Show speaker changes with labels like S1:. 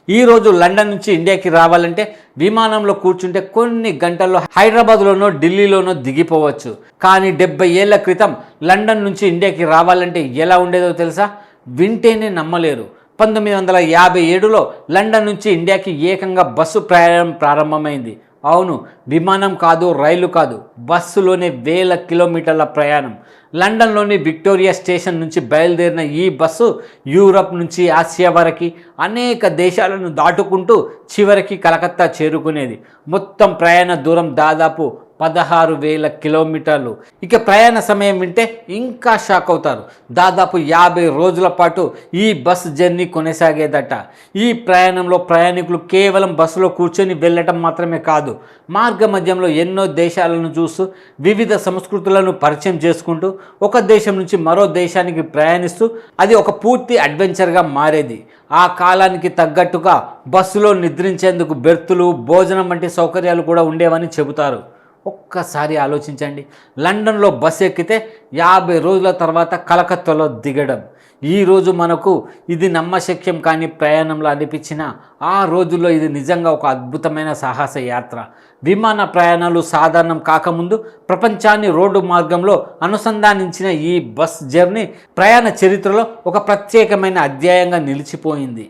S1: ఈరోజు లండన్ నుంచి ఇండియాకి రావాలంటే విమానంలో కూర్చుంటే కొన్ని గంటల్లో హైదరాబాద్లోనో ఢిల్లీలోనో దిగిపోవచ్చు. కానీ 70 ఏళ్ల క్రితం లండన్ నుంచి ఇండియాకి రావాలంటే ఎలా ఉండేదో తెలుసా? వింటేనే నమ్మలేరు. 1957లో లండన్ నుంచి ఇండియాకి ఏకంగా బస్సు ప్రయాణం ప్రారంభమైంది. అవును, విమానం కాదు, రైలు కాదు, బస్సులోనే వేల కిలోమీటర్ల ప్రయాణం. లండన్లోని విక్టోరియా స్టేషన్ నుంచి బయలుదేరిన ఈ బస్సు యూరప్ నుంచి ఆసియా వరకు అనేక దేశాలను దాటుకుంటూ చివరికి కలకత్తా చేరుకునేది. మొత్తం ప్రయాణ దూరం దాదాపు 16,000 కిలోమీటర్లు. ఇక ప్రయాణ సమయం వింటే ఇంకా షాక్ అవుతారు. దాదాపు 50 రోజుల పాటు ఈ బస్ జర్నీ కొనసాగేదట. ఈ ప్రయాణంలో ప్రయాణికులు కేవలం బస్సులో కూర్చొని వెళ్ళటం మాత్రమే కాదు, మార్గ మధ్యంలో ఎన్నో దేశాలను చూస్తూ వివిధ సంస్కృతులను పరిచయం చేసుకుంటూ ఒక దేశం నుంచి మరో దేశానికి ప్రయాణిస్తూ అది ఒక పూర్తి అడ్వెంచర్గా మారేది. ఆ కాలానికి తగ్గట్టుగా బస్సులో నిద్రించేందుకు బెర్తులు, భోజనం వంటి సౌకర్యాలు కూడా ఉండేవని చెబుతారు. ఒక్కసారి ఆలోచించండి, లండన్లో బస్ ఎక్కితే 50 రోజుల తర్వాత కలకత్తాలో దిగడం. ఈరోజు మనకు ఇది నమ్మశక్యం కానీ ప్రయాణంలో అనిపించిన ఆ రోజుల్లో ఇది నిజంగా ఒక అద్భుతమైన సాహస యాత్ర. విమాన ప్రయాణాలు సాధారణం కాకముందు ప్రపంచాన్ని రోడ్డు మార్గంలో అనుసంధానించిన ఈ బస్ జర్నీ ప్రయాణ చరిత్రలో ఒక ప్రత్యేకమైన అధ్యాయంగా నిలిచిపోయింది.